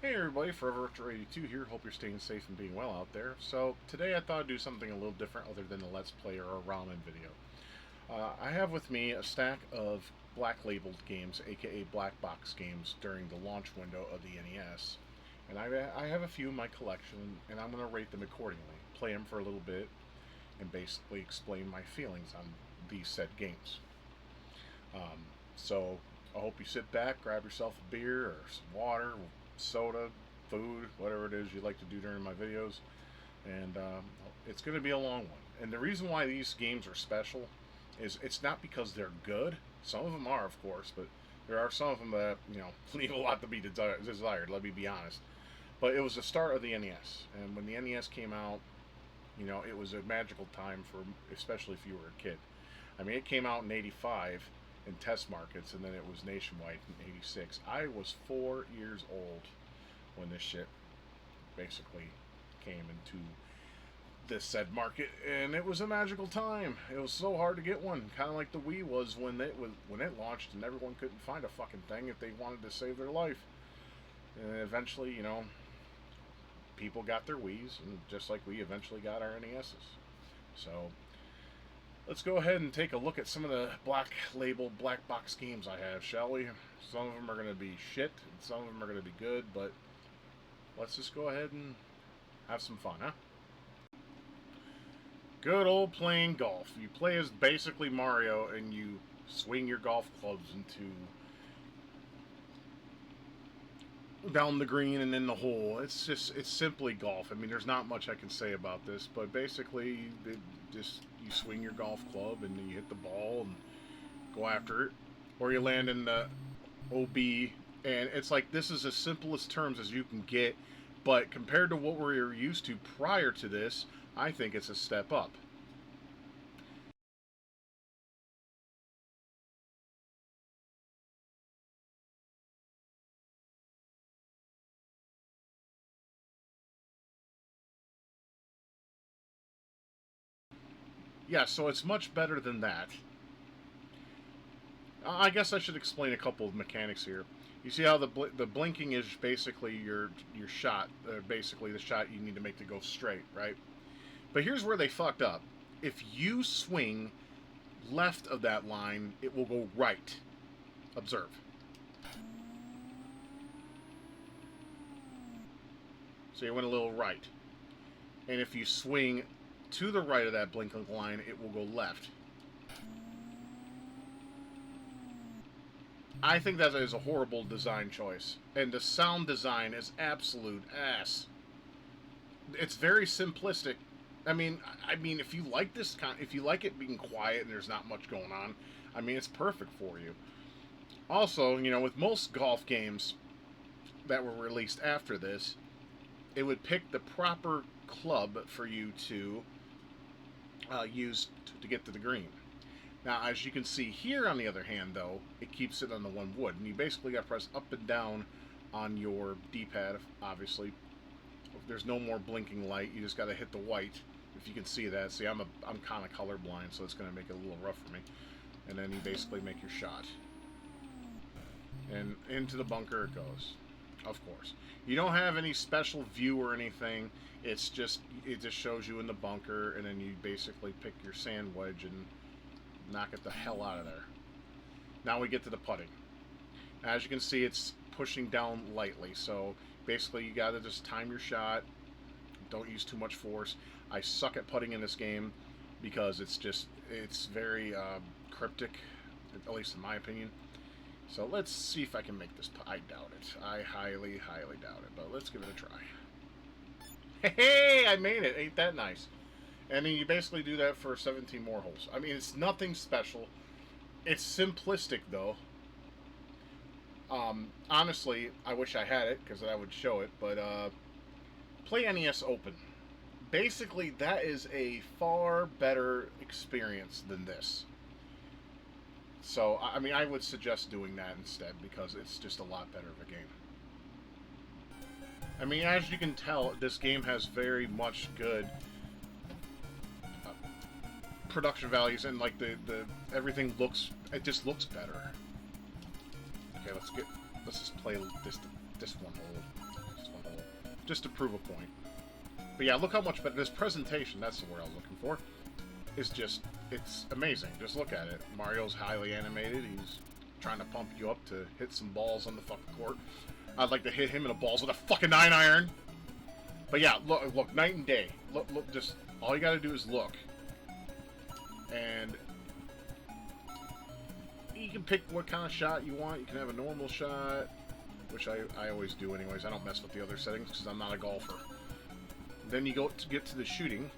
Hey everybody, Forever Retro 82 here. Hope you're staying safe and being well out there. So today I thought I'd do something a little different other than a Let's Play or a ramen video. I have with me a stack of black labeled games, aka black box games, during the launch window of the NES. And I have a few in my collection, and I'm going to rate them accordingly, play them for a little bit, and basically explain my feelings on these said games. So I hope you sit back, grab yourself a beer or some water, soda, food, whatever it is you like to do during my videos, and it's going to be a long one. And the reason why these games are special is it's not because they're good. Some of them are, of course, but there are some of them that leave a lot to be desired. Let me be honest. But it was the start of the NES, and when the NES came out, it was a magical time for, especially if you were a kid. I mean, it came out in '85 in test markets, and then it was nationwide in '86. I was 4 years old when this shit basically came into this said market, and it was a magical time. It was so hard to get one, kind of like the Wii was when it launched, and everyone couldn't find a fucking thing if they wanted to save their life. And eventually, people got their Wiis, and just like we eventually got our NESs. So let's go ahead and take a look at some of the black label, black box games I have, shall we? Some of them are going to be shit, and some of them are going to be good, but let's just go ahead and have some fun, huh? Good old playing golf. You play as basically Mario, and you swing your golf clubs into down the green and in the hole. It's simply golf. I mean, there's not much I can say about this, but basically, you swing your golf club and you hit the ball and go after it, or you land in the OB, and it's like this is as simple as terms as you can get. But compared to what we were used to prior to this, I think it's a step up. Yeah, so it's much better than that. I guess I should explain a couple of mechanics here. You see how the blinking is basically your shot, basically the shot you need to make to go straight, right? But here's where they fucked up. If you swing left of that line, it will go right. Observe. So you went a little right. And if you swing to the right of that blinking line, it will go left. I think that is a horrible design choice. And the sound design is absolute ass. It's very simplistic. I mean, if you like if you like it being quiet and there's not much going on, I mean, it's perfect for you. Also, with most golf games that were released after this, it would pick the proper club for you to use to get to the green. Now, as you can see here, on the other hand, though, it keeps it on the one wood, and you basically got to press up and down on your D-pad. Obviously, there's no more blinking light. You just got to hit the white. If you can see that, see, I'm kind of colorblind, so it's going to make it a little rough for me. And then you basically make your shot, and into the bunker it goes. Of course, you don't have any special view or anything. It just shows you in the bunker, and then you basically pick your sand wedge and knock it the hell out of there. Now we get to the putting. As you can see, it's pushing down lightly, so basically you gotta just time your shot. Don't use too much force. I suck at putting in this game because it's very cryptic, at least in my opinion. So let's see if I can make this. I doubt it. I highly, highly doubt it, but let's give it a try. Hey, I made it. Ain't that nice? And then you basically do that for 17 more holes. I mean, it's nothing special. It's simplistic, though. Honestly, I wish I had it, because I would show it, but play NES Open. Basically, that is a far better experience than this. So, I mean, I would suggest doing that instead, because it's just a lot better of a game. I mean, as you can tell, this game has very much good production values, and like the everything looks, it just looks better. Okay, let's get let's just play this one hole, just to prove a point. But yeah, look how much better this presentation. That's the word I was looking for. Is just, it's amazing. Just look at it. Mario's highly animated. He's trying to pump you up to hit some balls on the fucking court. I'd like to hit him in the balls with a fucking 9-iron. But yeah, look, night and day. Look, just all you gotta do is look, and you can pick what kind of shot you want. You can have a normal shot, which I always do anyways. I don't mess with the other settings because I'm not a golfer. Then you get to the shooting,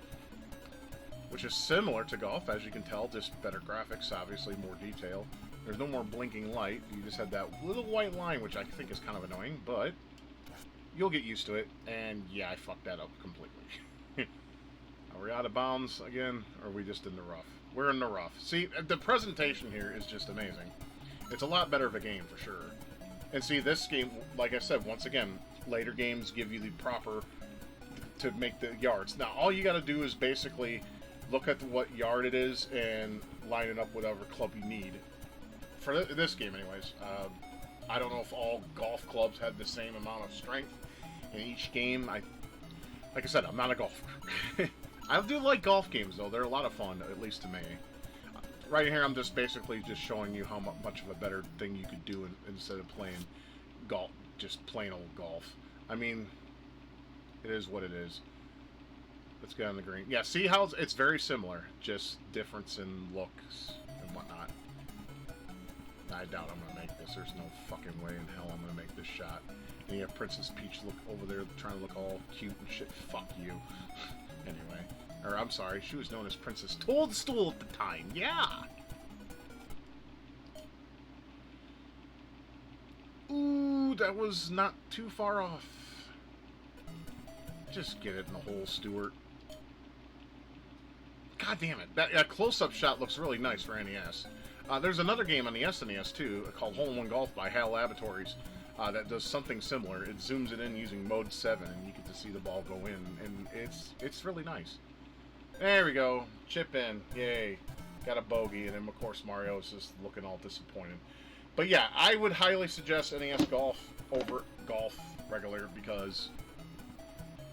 which is similar to golf, as you can tell, just better graphics, obviously, more detail. There's no more blinking light. You just have that little white line, which I think is kind of annoying, but you'll get used to it. And yeah, I fucked that up completely. Are we out of bounds again, or are we just in the rough? We're in the rough. See, the presentation here is just amazing. It's a lot better of a game, for sure. And see, this game, like I said, once again, later games give you the proper to make the yards. Now, all you got to do is basically look at what yard it is and line it up with whatever club you need. For this game, anyways. I don't know if all golf clubs had the same amount of strength in each game. Like I said, I'm not a golfer. I do like golf games, though. They're a lot of fun, at least to me. Right here, I'm just basically just showing you how much of a better thing you could do instead of playing golf, just plain old golf. I mean, it is what it is. Let's get on the green. Yeah, see how it's very similar, just difference in looks and whatnot. I doubt I'm going to make this. There's no fucking way in hell I'm going to make this shot. And you have Princess Peach look over there trying to look all cute and shit. Fuck you. Anyway. Or, I'm sorry, she was known as Princess Toadstool at the time. Yeah! Ooh, that was not too far off. Just get it in the hole, Stuart. God damn it. That close-up shot looks really nice for NES. There's another game on the SNES, too, called Hole-in-One Golf by HAL Laboratories, that does something similar. It zooms it in using Mode 7, and you get to see the ball go in, and it's really nice. There we go. Chip in. Yay. Got a bogey, and then, of course, Mario is just looking all disappointed. But yeah, I would highly suggest NES Golf over Golf regular because,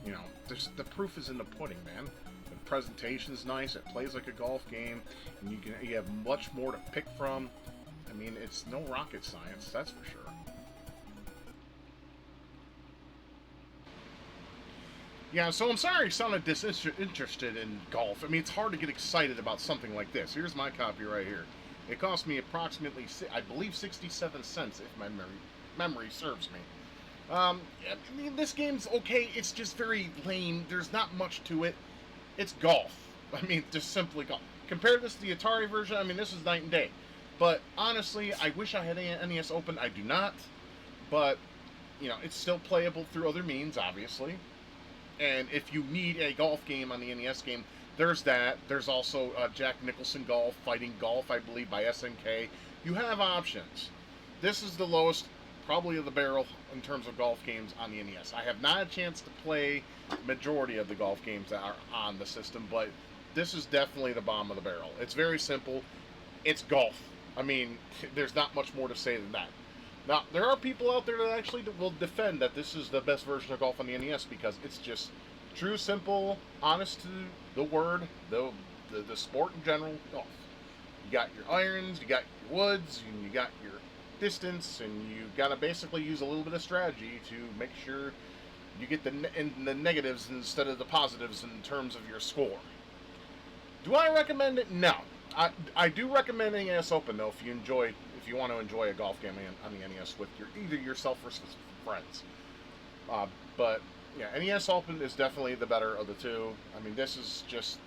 you know, the proof is in the pudding, man. The presentation's nice. It plays like a golf game, and you have much more to pick from. I mean, it's no rocket science, that's for sure. Yeah, so I'm sorry I sounded disinterested in golf. I mean, it's hard to get excited about something like this. Here's my copy right here. It cost me approximately, I believe, 67 cents, if my memory serves me. I mean, this game's okay. It's just very lame. There's not much to it. It's golf. I mean, just simply golf. Compare this to the Atari version. I mean, this is night and day. But honestly, I wish I had an NES open. I do not. But, you know, it's still playable through other means, obviously. And if you need a golf game on the NES game, there's that. There's also Jack Nicholson Golf, Fighting Golf, I believe, by SNK. You have options. This is the lowest, probably, of the barrel in terms of golf games on the NES. I have not had a chance to play majority of the golf games that are on the system, but this is definitely the bottom of the barrel. It's very simple. It's golf. I mean, there's not much more to say than that. Now, there are people out there that actually will defend that this is the best version of golf on the NES because it's just true, simple, honest to the word, the sport in general, golf. You got your irons, you got your woods, and you got your distance, and you got to basically use a little bit of strategy to make sure you get the negatives instead of the positives in terms of your score. Do I recommend it? No. I do recommend NES Open, though, if you want to enjoy a golf game on the NES with either yourself or some friends. But yeah, NES Open is definitely the better of the two. I mean, this is just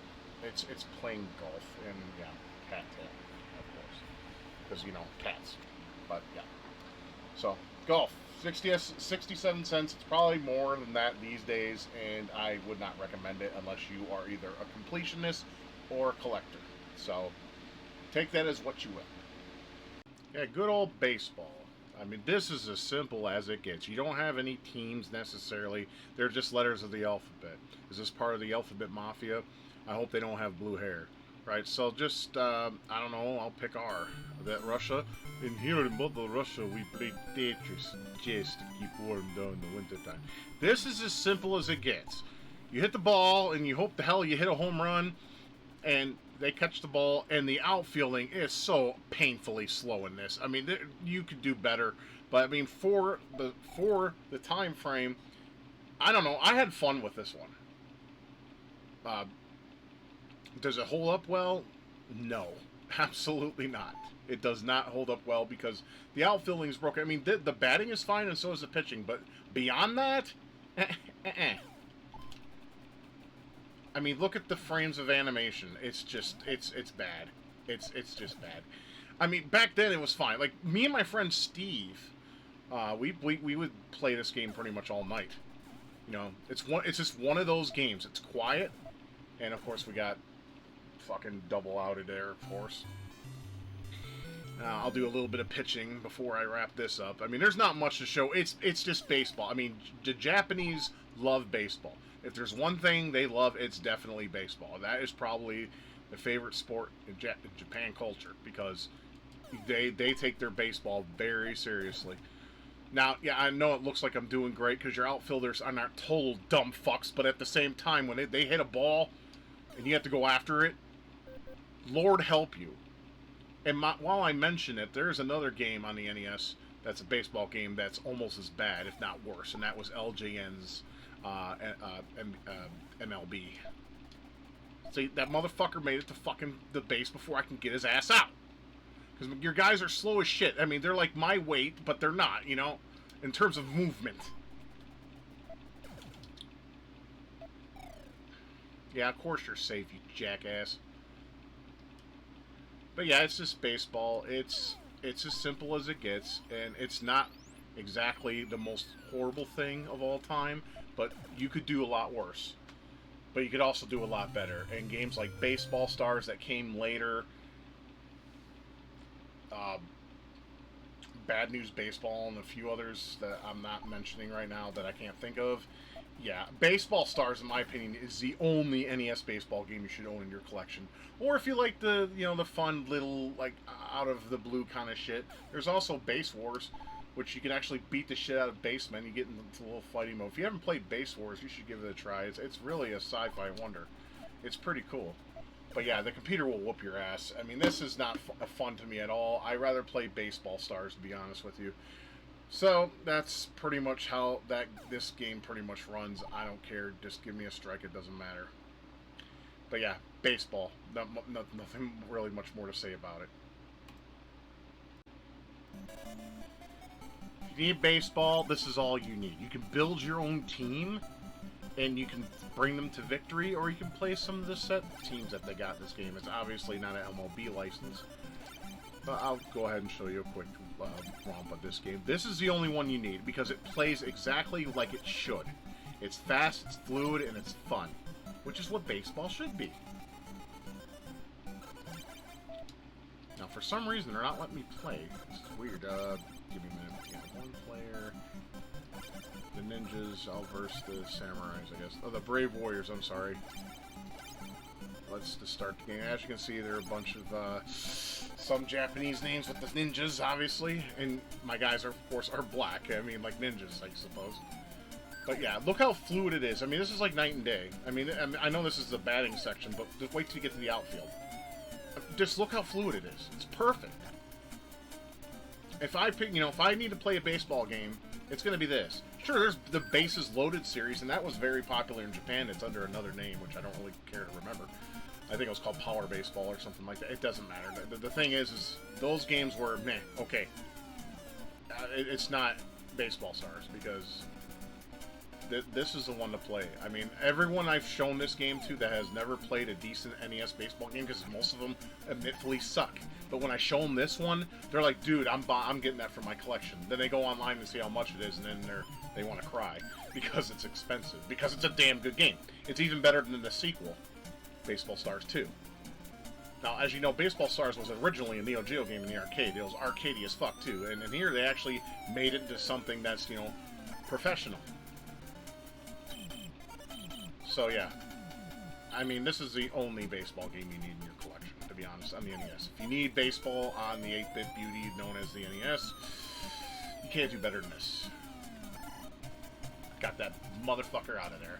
it's plain golf, and yeah, cattail, of course, because you know cats. But yeah, so golf, 67 cents. It's probably more than that these days, and I would not recommend it unless you are either a completionist or a collector. So take that as what you will. Yeah, good old baseball. I mean, this is as simple as it gets. You don't have any teams necessarily. They're just letters of the alphabet. Is this part of the alphabet mafia? I hope they don't have blue hair. Right, so just, I don't know, I'll pick R. That Russia. In here in Mother Russia, we play Tetris just to keep warm during the wintertime. This is as simple as it gets. You hit the ball, and you hope the hell you hit a home run, and they catch the ball, and the outfielding is so painfully slow in this. I mean, you could do better, but I mean, for the time frame, I don't know. I had fun with this one. Does it hold up well? No, absolutely not. It does not hold up well because the outfielding is broken. I mean, the batting is fine, and so is the pitching, but beyond that, I mean, look at the frames of animation. It's just, it's bad. It's just bad. I mean, back then it was fine. Like, me and my friend Steve, we would play this game pretty much all night. You know, it's just one of those games. It's quiet, and of course we got fucking double outed there, of course. I'll do a little bit of pitching before I wrap this up. I mean, there's not much to show. It's just baseball. I mean, the Japanese love baseball. If there's one thing they love, it's definitely baseball. That is probably the favorite sport in Japan culture because they take their baseball very seriously. Now, yeah, I know it looks like I'm doing great because your outfielders are not total dumb fucks, but at the same time, when they hit a ball and you have to go after it, Lord help you. And while I mention it, there's another game on the NES that's a baseball game that's almost as bad, if not worse, and that was LJN's MLB. See, that motherfucker made it to fucking the base before I can get his ass out. Because your guys are slow as shit. I mean, they're like my weight, but they're not, you know, in terms of movement. Yeah, of course you're safe, you jackass. But yeah, it's just baseball. It's as simple as it gets, and it's not exactly the most horrible thing of all time, but you could do a lot worse. But you could also do a lot better. And games like Baseball Stars that came later, Bad News Baseball, and a few others that I'm not mentioning right now that I can't think of. Yeah, Baseball Stars, in my opinion, is the only NES baseball game you should own in your collection. Or if you like the, you know, the fun little, like, out of the blue kind of shit, there's also Base Wars, which you can actually beat the shit out of basemen. You get into a little fighting mode. If you haven't played Base Wars, you should give it a try. It's really a sci-fi wonder. It's pretty cool. But yeah, the computer will whoop your ass. I mean, this is not fun to me at all. I rather play Baseball Stars, to be honest with you. So that's pretty much how this game pretty much runs. I don't care. Just give me a strike. It doesn't matter. But yeah, baseball. Nothing really much more to say about it. If you need baseball, this is all you need. You can build your own team, and you can bring them to victory, or you can play some of the set teams that they got in this game. It's obviously not an MLB license. But I'll go ahead and show you a quick romp of this game. This is the only one you need, because it plays exactly like it should. It's fast, it's fluid, and it's fun. Which is what baseball should be. Now, for some reason, they're not letting me play. It's weird. Give me a minute. Yeah, one player. The ninjas. I'll verse the samurais, I guess. Oh, the brave warriors. I'm sorry. Let's just start the game. As you can see, there are a bunch of some Japanese names with the ninjas, obviously, and my guys are, of course, are black. I mean, like ninjas, I suppose. But yeah, look how fluid it is. I mean, this is like night and day. I mean, I know this is the batting section, but just wait till you get to the outfield. Just look how fluid it is. It's perfect. If I pick, you know, if I need to play a baseball game, it's going to be this. Sure, there's the Bases Loaded series, and that was very popular in Japan. It's under another name, which I don't really care to remember. I think it was called Power Baseball or something like that. It doesn't matter. The thing is those games were, meh, okay. It's not Baseball Stars, because this is the one to play. I mean, everyone I've shown this game to that has never played a decent NES baseball game, because most of them admittedly suck. But when I show them this one, they're like, dude, I'm getting that for my collection. Then they go online and see how much it is, and then they want to cry because it's expensive. Because it's a damn good game. It's even better than the sequel, Baseball Stars 2. Now, as you know, Baseball Stars was originally a Neo Geo game in the arcade. It was arcadey as fuck, too. And here they actually made it into something that's, you know, professional. So, yeah. I mean, this is the only baseball game you need in your collection. be honest, on the NES. If you need baseball on the 8-bit beauty known as the NES, you can't do better than this. Got that motherfucker out of there.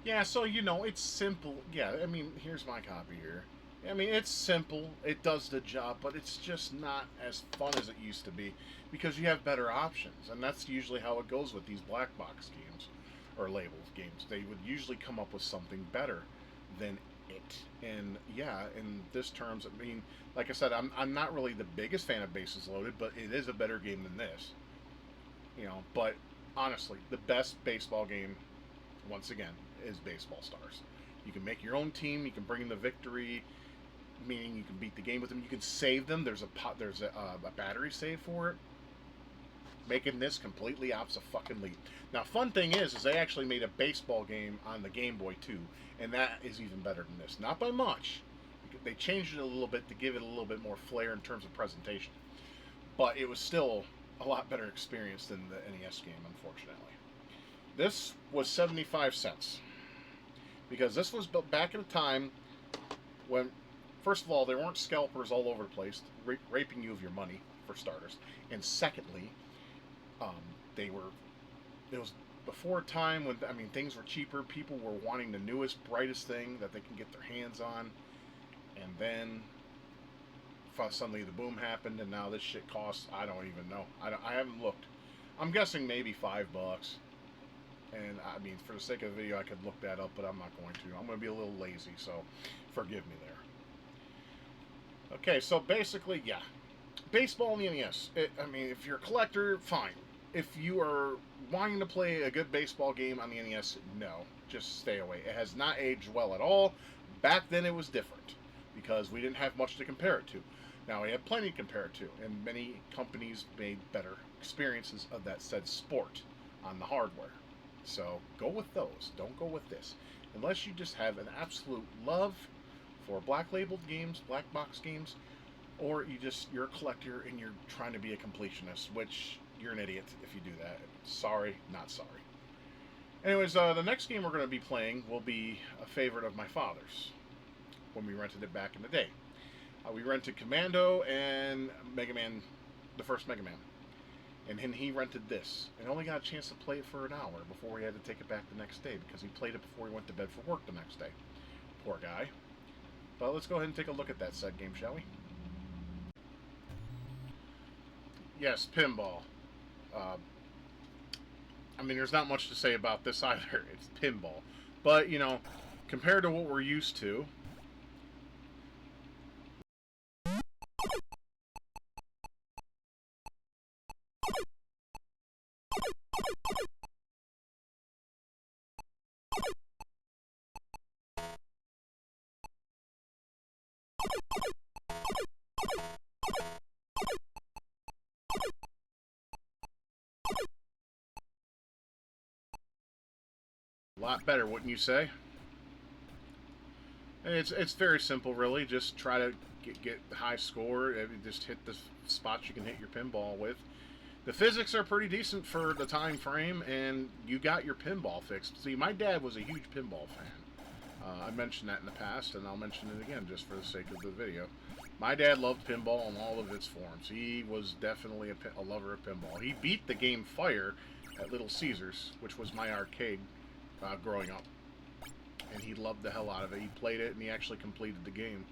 Yeah, so, you know, it's simple. Yeah, I mean, here's my copy here. I mean, it's simple. It does the job, but it's just not as fun as it used to be because you have better options. And that's usually how it goes with these black box games or labeled games. They would usually come up with something better than it. And yeah, in this terms, I mean, like I said, I'm not really the biggest fan of Bases Loaded, but it is a better game than this. You know, but honestly, the best baseball game, once again, is Baseball Stars. You can make your own team. You can bring in the victory, meaning you can beat the game with them. You can save them. There's a battery save for it, making this completely abso-fucking-lute. Now, fun thing is they actually made a baseball game on the Game Boy too, and that is even better than this. Not by much. They changed it a little bit to give it a little bit more flair in terms of presentation, but it was still a lot better experience than the NES game, unfortunately. This was 75 cents. Because this was built back at a time when, first of all, there weren't scalpers all over the place raping you of your money, for starters. And secondly, it was before a time when, I mean, things were cheaper. People were wanting the newest, brightest thing that they can get their hands on. And then suddenly the boom happened, and now this shit costs, I don't even know. I haven't looked. I'm guessing maybe $5. And I mean, for the sake of the video, I could look that up, but I'm not going to. I'm going to be a little lazy, so forgive me there. Okay, so basically, yeah. Baseball in the NES. I mean, if you're a collector, fine. If you are wanting to play a good baseball game on the NES, no. Just stay away. It has not aged well at all. Back then, it was different, because we didn't have much to compare it to. Now, we have plenty to compare it to, and many companies made better experiences of that said sport on the hardware. So go with those. Don't go with this. Unless you just have an absolute love for black labeled games, black box games, or you're a collector and you're trying to be a completionist, which you're an idiot if you do that. Sorry, not sorry. Anyways, the next game we're going to be playing will be a favorite of my father's when we rented it back in the day. We rented Commando and Mega Man, the first Mega Man. And then he rented this, and only got a chance to play it for an hour before we had to take it back the next day, because he played it before he went to bed for work the next day. Poor guy. But let's go ahead and take a look at that said game, shall we? Yes, pinball. I mean, there's not much to say about this either. It's pinball. But, you know, compared to what we're used to, a lot better, wouldn't you say? And it's very simple, really. Just try to get the high score. Just hit the spots you can hit your pinball with. The physics are pretty decent for the time frame, and you got your pinball fixed. See, my dad was a huge pinball fan. I mentioned that in the past, and I'll mention it again just for the sake of the video. My dad loved pinball in all of its forms. He was definitely a lover of pinball. He beat the game Fire at Little Caesars, which was my arcade growing up. And he loved the hell out of it. He played it, and he actually completed the game.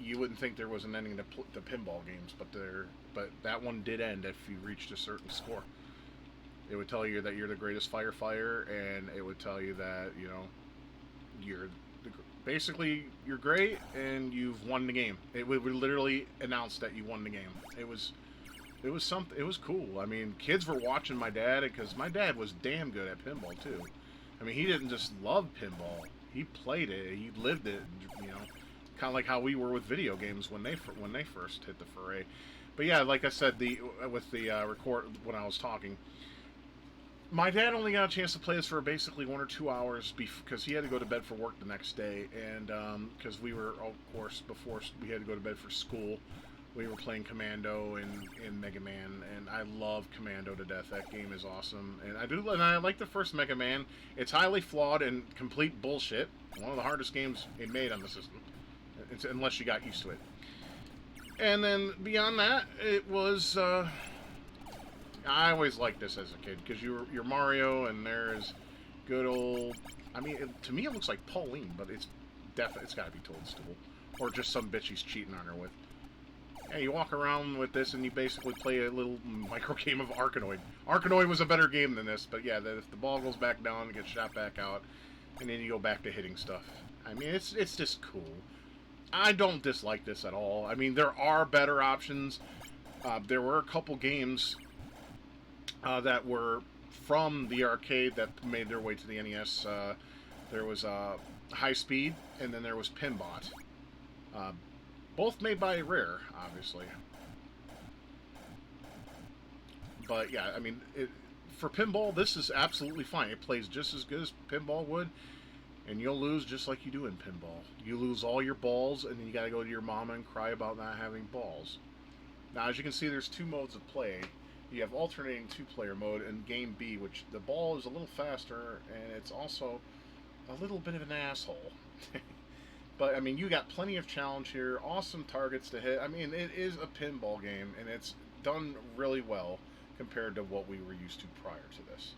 You wouldn't think there was an ending to pinball games, but that one did end if you reached a certain score. It would tell you that you're the greatest firefighter, and it would tell you that, you know, basically you're great and you've won the game. It would literally announce that you won the game. It was something. It was cool. I mean, kids were watching my dad, because my dad was damn good at pinball too. I mean, he didn't just love pinball. He played it. He lived it. You know, kind of like how we were with video games when they first hit the foray. But yeah, like I said, with the record when I was talking, my dad only got a chance to play this for basically 1 or 2 hours because he had to go to bed for work the next day, and because we were, of course, before we had to go to bed for school, we were playing Commando in Mega Man, and I love Commando to death. That game is awesome, and I like the first Mega Man. It's highly flawed and complete bullshit. One of the hardest games it made on the system, unless you got used to it. And then beyond that, it was. I always liked this as a kid because you're Mario, and there's good old. I mean, to me, it looks like Pauline, but it's got to be Toadstool, or just some bitch he's cheating on her with. Yeah, you walk around with this and you basically play a little micro game of Arkanoid. Arkanoid was a better game than this, but yeah, if the ball goes back down, it gets shot back out, and then you go back to hitting stuff. I mean, it's just cool. I don't dislike this at all. I mean, there are better options. There were a couple games that were from the arcade that made their way to the NES. There was High Speed, and then there was Pinbot. Both made by Rare, obviously. But yeah, I mean, for pinball, this is absolutely fine. It plays just as good as pinball would, and you'll lose just like you do in pinball. You lose all your balls, and then you gotta go to your mama and cry about not having balls. Now, as you can see, there's two modes of play. You have alternating two-player mode and Game B, which the ball is a little faster, and it's also a little bit of an asshole. But, I mean, you got plenty of challenge here, awesome targets to hit. I mean, it is a pinball game, and it's done really well compared to what we were used to prior to this.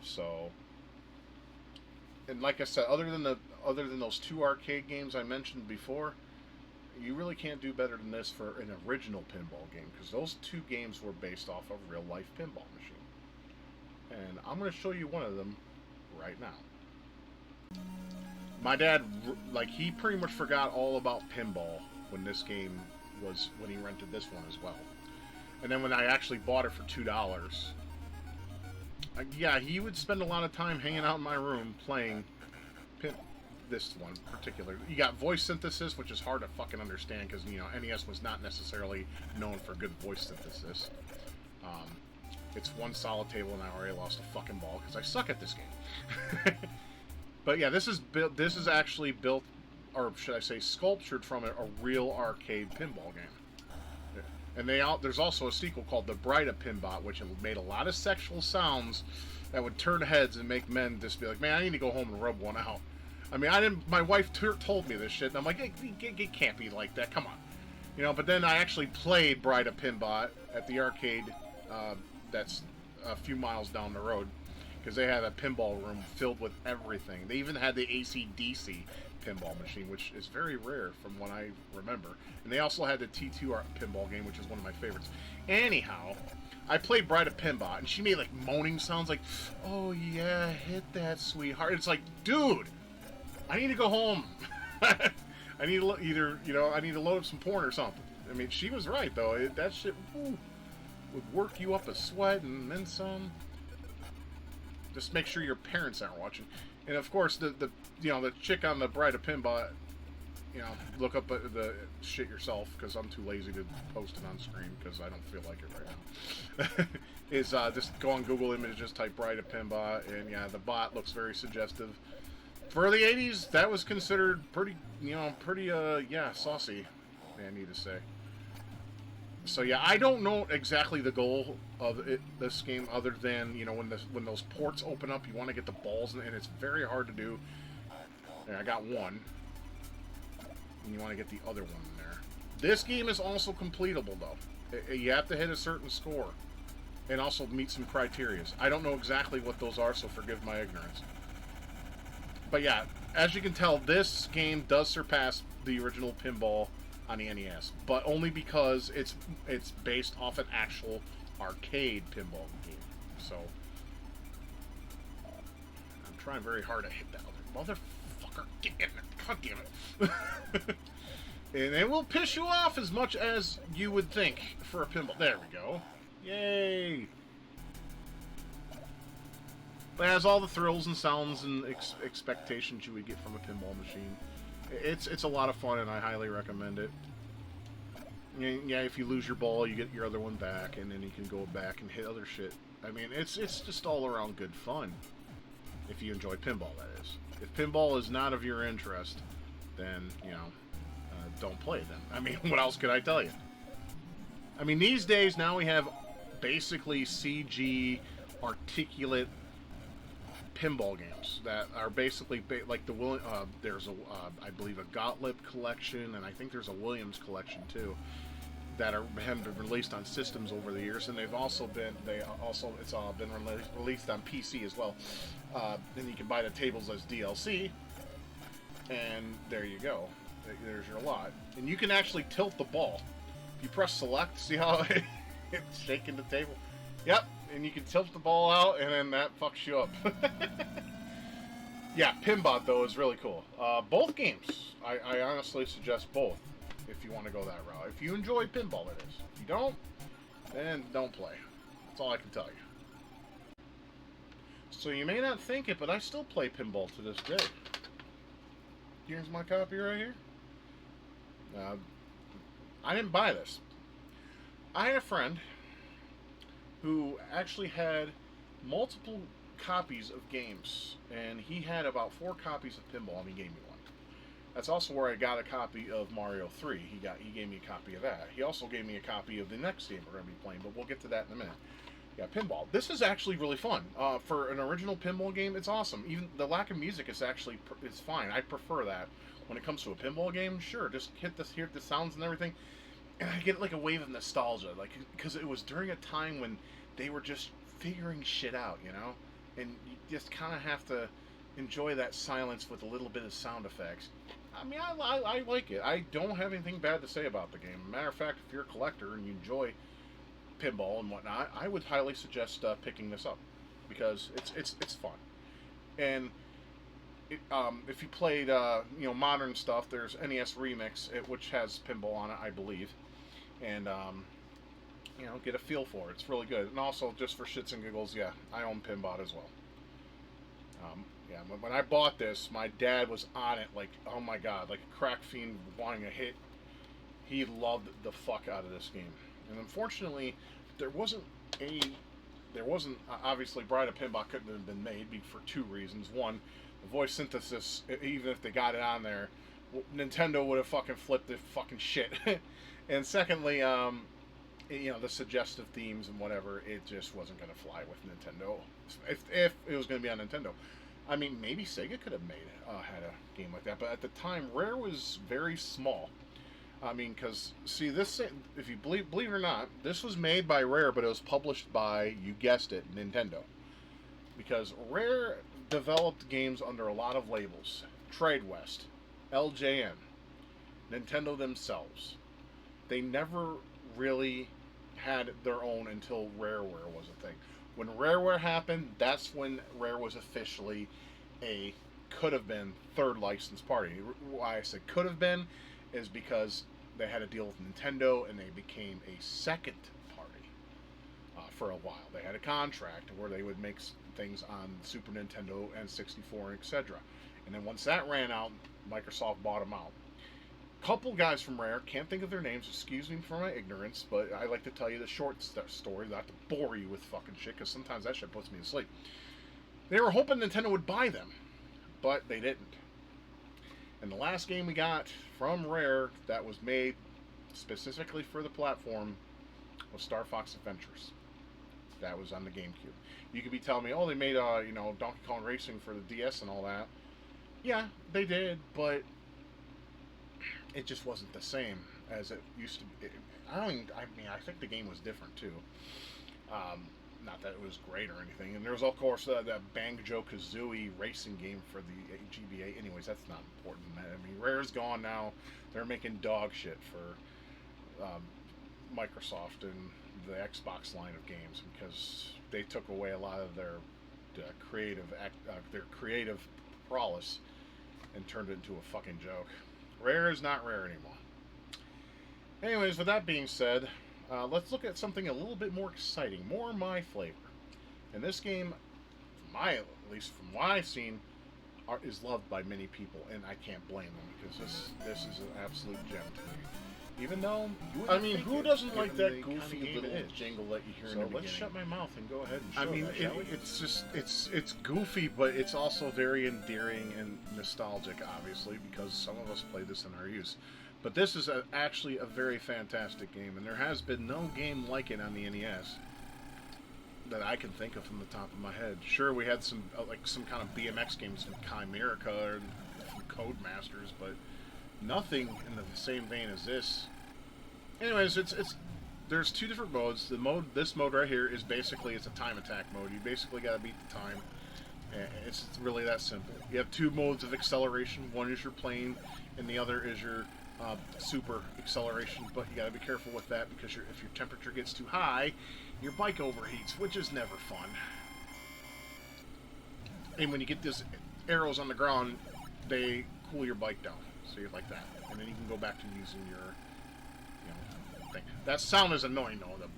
So, and like I said, other than those two arcade games I mentioned before, you really can't do better than this for an original pinball game, because those two games were based off a real-life pinball machine. And I'm going to show you one of them right now. My dad, like, he pretty much forgot all about pinball when he rented this one as well. And then when I actually bought it for $2, yeah, he would spend a lot of time hanging out in my room playing this one in particular. You got voice synthesis, which is hard to fucking understand because, you know, NES was not necessarily known for good voice synthesis. It's one solid table and I already lost a fucking ball because I suck at this game. But yeah, this is actually built, or should I say sculptured from a real arcade pinball game. And there's also a sequel called The Bride of Pinbot, which made a lot of sexual sounds that would turn heads and make men just be like, man, I need to go home and rub one out. I mean, my wife told me this shit, and I'm like, it can't be like that, come on. You know, but then I actually played Bride of Pinbot at the arcade that's a few miles down the road, because they had a pinball room filled with everything. They even had the AC/DC pinball machine, which is very rare from what I remember. And they also had the T2 pinball game, which is one of my favorites. Anyhow, I played Bride of Pinbot, and she made like moaning sounds like, oh yeah, hit that, sweetheart. It's like, dude, I need to go home. I need to I need to load up some porn or something. I mean, she was right, though. That shit would work you up a sweat and then some. Just make sure your parents aren't watching. And of course, the chick on the Bride of Pinbot, look up the shit yourself, because I'm too lazy to post it on screen because I don't feel like it right now. Is just go on Google Images, type Bride of Pinbot, and yeah, the bot looks very suggestive. For the 80s, that was considered pretty saucy, I need to say. So yeah, I don't know exactly the goal of this game, other than, when those ports open up, you want to get the balls, and it's very hard to do. And I got one, and you want to get the other one in there. This game is also completable, though. You have to hit a certain score, and also meet some criteria. I don't know exactly what those are, so forgive my ignorance. But yeah, as you can tell, this game does surpass the original pinball on the NES, but only because it's based off an actual arcade pinball game. So I'm trying very hard to hit that other motherfucker. Damn it! God damn it! And it will piss you off as much as you would think for a pinball. There we go. Yay! It has all the thrills and sounds and expectations you would get from a pinball machine. It's a lot of fun, and I highly recommend it. Yeah, if you lose your ball, you get your other one back, and then you can go back and hit other shit. I mean, it's just all around good fun. If you enjoy pinball, that is. If pinball is not of your interest, then don't play it. Then I mean, what else could I tell you? I mean, these days now we have basically CG articulate pinball games that are basically like the there's a I believe a Gottlieb collection, and I think there's a Williams collection too that have been released on systems over the years, and it's been released on PC as well. And you can buy the tables as DLC, and there you go. There's your lot, and you can actually tilt the ball. If you press select, see how it's shaking the table. Yep, and you can tilt the ball out, and then that fucks you up. Yeah, Pinbot though is really cool. Both games, I honestly suggest both if you want to go that route. If you enjoy pinball, it is. If you don't, then don't play. That's all I can tell you. So you may not think it, but I still play pinball to this day. Here's my copy right here. I didn't buy this. I had a friend who actually had multiple copies of games, and he had about 4 copies of pinball, and he gave me one. That's also where I got a copy of Mario 3. He gave me a copy of that. He also gave me a copy of the next game we're going to be playing, but we'll get to that in a minute. Yeah, pinball. This is actually really fun. For an original pinball game, it's awesome. Even the lack of music is actually it's fine. I prefer that. When it comes to a pinball game, sure, just hear the sounds and everything, and I get like a wave of nostalgia, like because it was during a time when they were just figuring shit out, you know, and you just kind of have to enjoy that silence with a little bit of sound effects. I mean, I like it. I don't have anything bad to say about the game. Matter of fact, if you're a collector and you enjoy pinball and whatnot, I would highly suggest picking this up because it's fun. And if you played modern stuff, there's NES Remix, which has pinball on it, I believe, and get a feel for it. It's really good. And also, just for shits and giggles, yeah, I own Pinbot as well. When I bought this, my dad was on it like, oh my god, like a crack fiend wanting a hit. He loved the fuck out of this game. And unfortunately, there wasn't obviously Bride of Pinbot couldn't have been made for 2 reasons. One, the voice synthesis, even if they got it on there, Nintendo would have fucking flipped the fucking shit. And secondly, the suggestive themes and whatever, it just wasn't going to fly with Nintendo. If it was going to be on Nintendo. I mean, maybe Sega could have had a game like that, but at the time, Rare was very small. I mean, because, see, this, if you believe it or not, this was made by Rare, but it was published by, you guessed it, Nintendo. Because Rare developed games under a lot of labels. TradeWest, LJN, Nintendo themselves. They never really had their own until Rareware was a thing. When Rareware happened, that's when Rare was officially a could-have-been third licensed party. Why I said could-have-been is because they had a deal with Nintendo and they became a second party for a while. They had a contract where they would make things on Super Nintendo, N64, etc. And then once that ran out, Microsoft bought them out. Couple guys from Rare, can't think of their names, excuse me for my ignorance, but I like to tell you the short story, not to bore you with fucking shit, because sometimes that shit puts me to sleep. They were hoping Nintendo would buy them, but they didn't. And the last game we got from Rare that was made specifically for the platform was Star Fox Adventures. That was on the GameCube. You could be telling me, oh, they made Donkey Kong Racing for the DS and all that. Yeah, they did, but it just wasn't the same as it used to be. I think the game was different too. Not that it was great or anything. And there was, of course, that Banjo-Kazooie racing game for the GBA. Anyways, that's not important. I mean, Rare's gone now. They're making dog shit for Microsoft and the Xbox line of games because they took away a lot of their creative prowess and turned it into a fucking joke. Rare is not Rare anymore. Anyways, with that being said, let's look at something a little bit more exciting, more my flavor. And this game, at least from what I've seen, is loved by many people, and I can't blame them because this is an absolute gem to me. Even though, I mean, who doesn't like that goofy little jingle that you hear in the beginning? Let's shut my mouth and go ahead and show it's just, it's goofy, but it's also very endearing and nostalgic, obviously, because some of us played this in our youth. But this is actually a very fantastic game, and there has been no game like it on the NES that I can think of from the top of my head. Sure, we had some like some kind of BMX games from Chimerica or from Codemasters, but nothing in the same vein as this. Anyways, it's there's two different modes. This mode right here is basically it's a time attack mode. You basically got to beat the time. It's really that simple. You have two modes of acceleration. One is your plane, and the other is your super acceleration. But you got to be careful with that because if your temperature gets too high, your bike overheats, which is never fun. And when you get these arrows on the ground, they cool your bike down. So you're like that, and then you can go back to using your thing. That sound is annoying though. The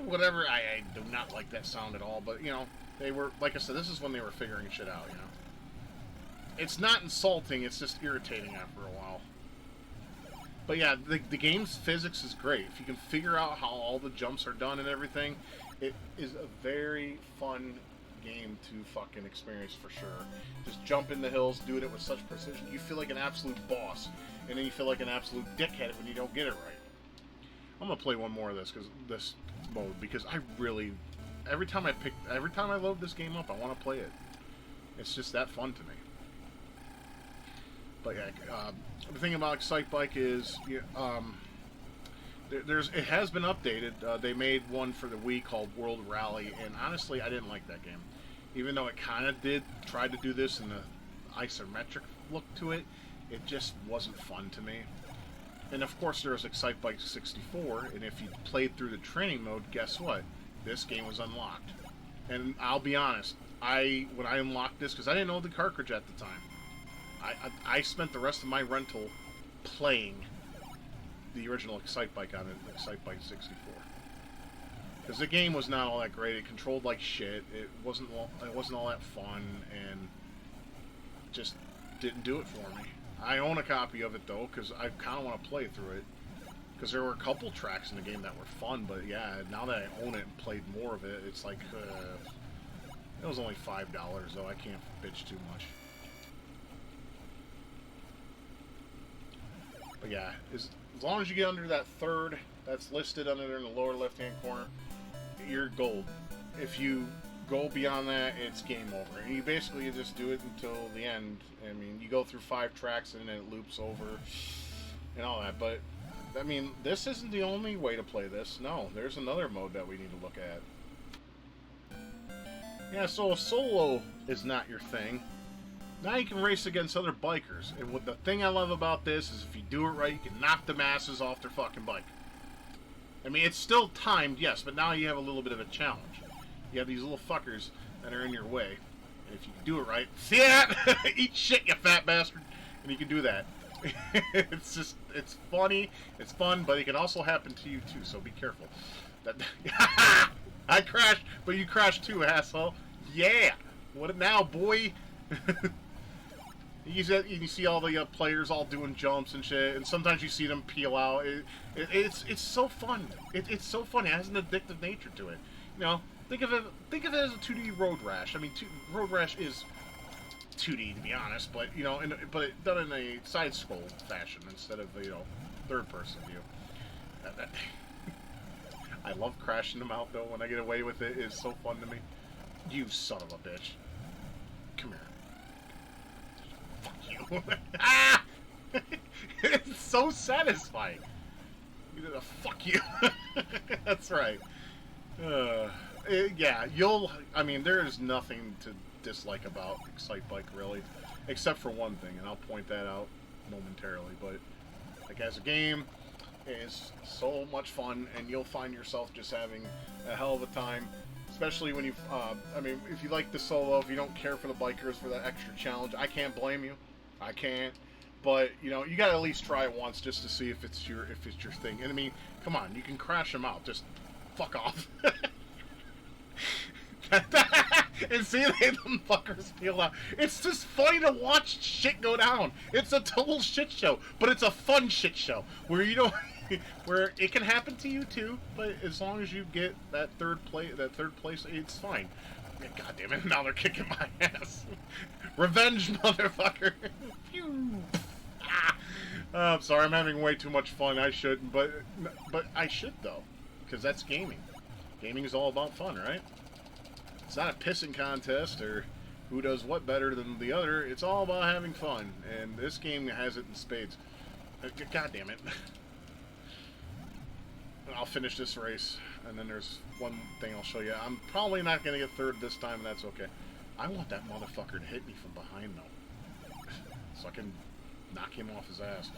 whatever. I do not like that sound at all. But they were, like I said, this is when they were figuring shit out. It's not insulting. It's just irritating after a while. But yeah, the game's physics is great. If you can figure out how all the jumps are done and everything, it is a very fun game to fucking experience for sure. Just jump in the hills, doing it with such precision. You feel like an absolute boss, and then you feel like an absolute dickhead when you don't get it right. I'm gonna play one more of this mode because I really, every time I load this game up, I want to play it. It's just that fun to me. But yeah, the thing about Excite Bike is, it has been updated. They made one for the Wii called World Rally, and honestly, I didn't like that game. Even though it kind of tried to do this in the isometric look to it, it just wasn't fun to me. And of course, there was Excite Bike 64, and if you played through the training mode, guess what? This game was unlocked. And I'll be honest, when I unlocked this, because I didn't know the cartridge at the time, I spent the rest of my rental playing the original Excite Bike on it, Excite Bike 64. Because the game was not all that great. It controlled like shit. It wasn't all that fun, and just didn't do it for me. I own a copy of it though, because I kind of want to play through it. Because there were a couple tracks in the game that were fun, but yeah, now that I own it and played more of it, it's like it was only $5 though. I can't bitch too much. But yeah, as long as you get under that third that's listed under there in the lower left-hand corner, you're gold. If you go beyond that, it's game over. And you basically just do it until the end. I mean, you go through 5 tracks and then it loops over and all that. But, I mean, this isn't the only way to play this. No, there's another mode that we need to look at. Yeah, so if solo is not your thing, now you can race against other bikers. And what the thing I love about this is if you do it right, you can knock the masses off their fucking bike. I mean, it's still timed, yes, but now you have a little bit of a challenge. You have these little fuckers that are in your way. And if you can do it right, see that? Eat shit, you fat bastard. And you can do that. It's funny, it's fun, but it can also happen to you too, so be careful. I crashed, but you crashed too, asshole. Yeah! What now, boy? You see all the players all doing jumps and shit, and sometimes you see them peel out. It's so fun. It's so fun. It has an addictive nature to it. Think of it as a 2D Road Rash. I mean, Road Rash is 2D to be honest, but but it done in a side scroll fashion instead of third person view. I love crashing them out though. When I get away with it, it's so fun to me. You son of a bitch! Come here. Fuck you! Ah! It's so satisfying. You did a fuck you. That's right. Yeah, I mean, there is nothing to dislike about Excite Bike, really. Except for one thing, and I'll point that out momentarily. But, like, as a game, it is so much fun, and you'll find yourself just having a hell of a time. Especially when I mean, if you like the solo, if you don't care for the bikers for that extra challenge, I can't blame you. I can't. But, you gotta at least try it once just to see if it's your thing. And I mean, come on, you can crash them out. Just fuck off. And see, them fuckers peel out. It's just funny to watch shit go down. It's a total shit show, but it's a fun shit show where where it can happen to you too. But as long as you get that third place, it's fine. God damn it! Now they're kicking my ass. Revenge, motherfucker. Phew. Ah. I'm sorry, I'm having way too much fun. I shouldn't, but I should though, because that's gaming. Gaming is all about fun, right? It's not a pissing contest or who does what better than the other. It's all about having fun, and this game has it in spades. God damn it. I'll finish this race, and then there's one thing I'll show you. I'm probably not going to get third this time, and that's okay. I want that motherfucker to hit me from behind, though, so I can knock him off his ass.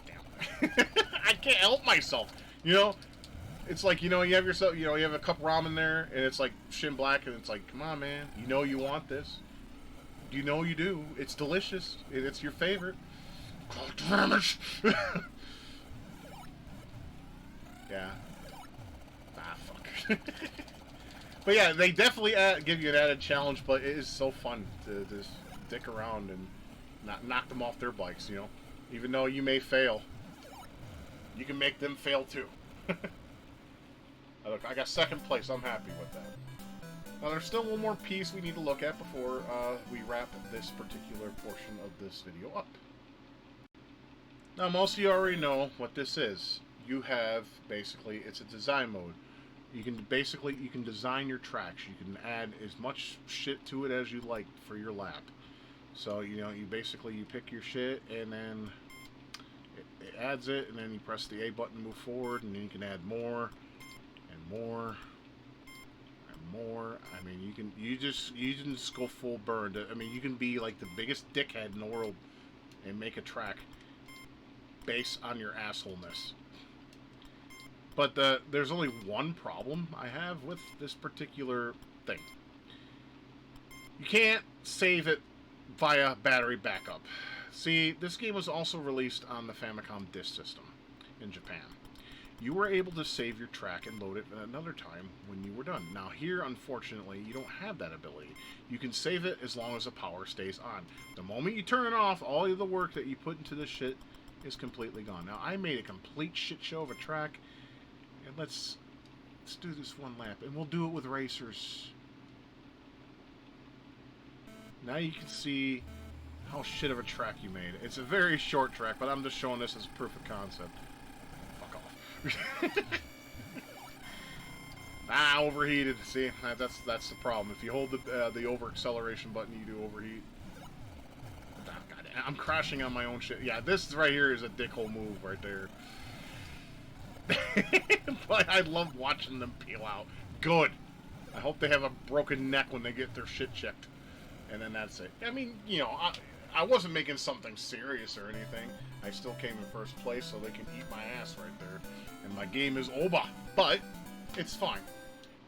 Damn it. I can't help myself. You know, it's like, you know, you have yourself, you know, you have a cup of ramen there, and it's like Shin Black, and it's like, come on, man. You know you want this. You know you do. It's delicious. It's your favorite. God damn it. Yeah. Ah, fuck. But yeah, they definitely give you an added challenge, but it is so fun to just dick around and not knock them off their bikes, you know? Even though you may fail, you can make them fail too. Look, I got second place. I'm happy with that. Now, there's still one more piece we need to look at before we wrap this particular portion of this video up. Now, most of you already know what this is. You have, basically, it's a design mode. You can design your tracks. You can add as much shit to it as you like for your lap. So, you know, you pick your shit, and then it adds it, and then you press the A button to move forward, and then you can add more, and more, and more. I mean, you can just go full burn. I mean, you can be like the biggest dickhead in the world and make a track based on your assholeness. But there's only one problem I have with this particular thing. You can't save it via battery backup. See, this game was also released on the Famicom Disk System in Japan. You were able to save your track and load it at another time when you were done. Now here, unfortunately, you don't have that ability. You can save it as long as the power stays on. The moment you turn it off, all of the work that you put into this shit is completely gone. Now, I made a complete shit show of a track. And let's do this one lap, and we'll do it with racers. Now you can see how shit of a track you made. It's a very short track, but I'm just showing this as proof of concept. Fuck off. Overheated. See, that's the problem. If you hold the over acceleration button, you do overheat. Oh, God, I'm crashing on my own shit. Yeah, this right here is a dickhole move right there. But I love watching them peel out. Good. I hope they have a broken neck when they get their shit checked. And then that's it. I mean, you know, I wasn't making something serious or anything. I still came in first place, so they can eat my ass right there. And my game is over. But it's fine.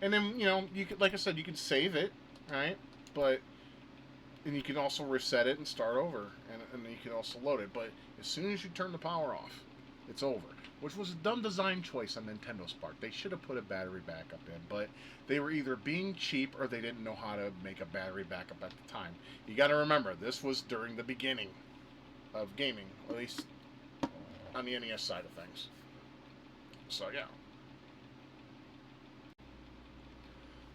And then, you know, you could, like I said, you can save it, right? And you can also reset it and start over. And you can also load it. But as soon as you turn the power off, it's over. Which was a dumb design choice on Nintendo's part. They should have put a battery backup in, but they were either being cheap or they didn't know how to make a battery backup at the time. You got to remember, this was during the beginning of gaming, at least on the NES side of things. So yeah.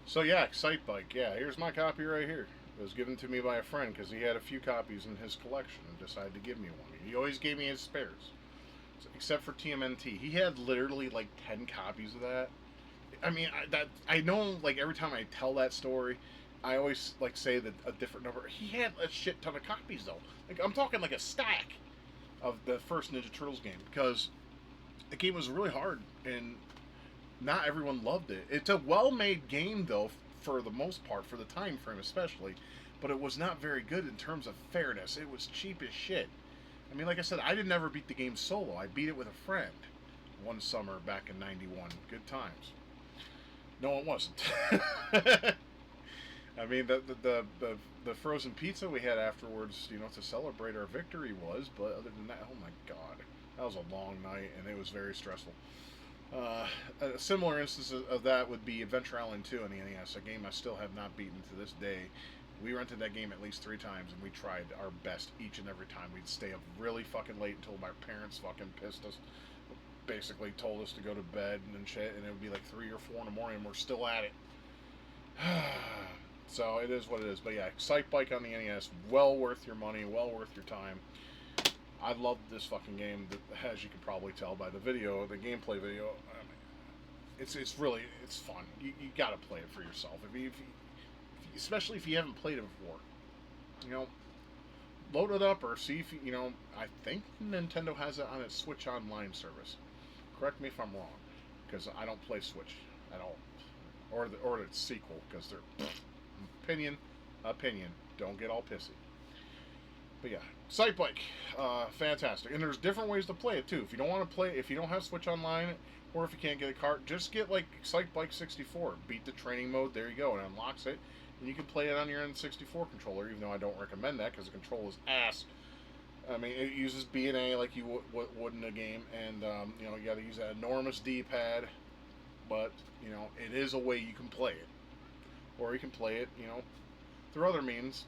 Excitebike. Yeah, here's my copy right here. It was given to me by a friend because he had a few copies in his collection and decided to give me one. He always gave me his spares. Except for TMNT. He had literally like 10 copies of that. I mean, I know, like, every time I tell that story, I always, like, say that a different number. He had a shit ton of copies, though. Like, I'm talking like a stack of the first Ninja Turtles game, because the game was really hard, and not everyone loved it. It's a well-made game, though, for the most part, for the time frame especially, but it was not very good in terms of fairness. It was cheap as shit. I mean, like I said, I didn't ever beat the game solo. I beat it with a friend one summer back in '91. Good times. No, it wasn't. I mean, the frozen pizza we had afterwards, you know, to celebrate our victory was, but other than that, oh my God, that was a long night, and it was very stressful. A similar instance of that would be Adventure Island 2 on the NES, a game I still have not beaten to this day. We rented that game at least 3 times, and we tried our best each and every time. We'd stay up really fucking late until my parents fucking pissed us. Basically told us to go to bed and shit, and it would be like 3 or 4 in the morning, and we're still at it. So it is what it is. But yeah, Excite Bike on the NES, well worth your money, well worth your time. I love this fucking game, as you can probably tell by the video, the gameplay video. I mean, it's really it's fun. You gotta play it for yourself. Especially if you haven't played it before, you know, load it up or see if you know. I think Nintendo has it on its Switch Online service. Correct me if I'm wrong, because I don't play Switch at all, or its sequel, because they're opinion. Don't get all pissy. But yeah, Sight Bike, fantastic. And there's different ways to play it too. If you don't want to play, if you don't have Switch Online, or if you can't get a cart, just get like Sight Bike 64. Beat the training mode. There you go. It unlocks it, and you can play it on your N64 controller. Even though I don't recommend that because the control is ass. I mean, it uses B and A like you would in a game, and you know, you got to use that enormous D-pad. But you know, it is a way you can play it, or you can play it, you know, through other means.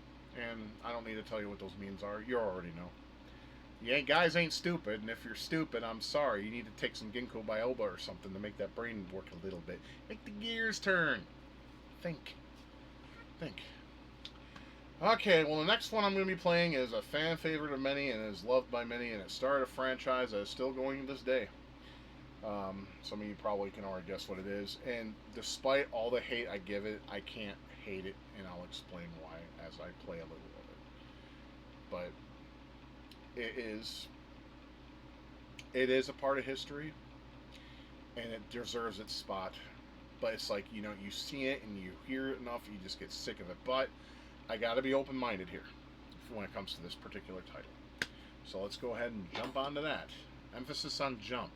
And I don't need to tell you what those means are. You already know. Guys ain't stupid, and if you're stupid, I'm sorry. You need to take some ginkgo biloba or something to make that brain work a little bit. Make the gears turn. Think. Okay, well, the next one I'm going to be playing is a fan favorite of many and is loved by many, and it started a franchise that is still going to this day. Some of you probably can already guess what it is, and despite all the hate I give it, I can't hate it, and I'll explain why as I play a little of it. But it is a part of history, and it deserves its spot. But it's like, you know, you see it and you hear it enough, you just get sick of it. But I gotta be open-minded here when it comes to this particular title. So let's go ahead and jump onto that. Emphasis on jump.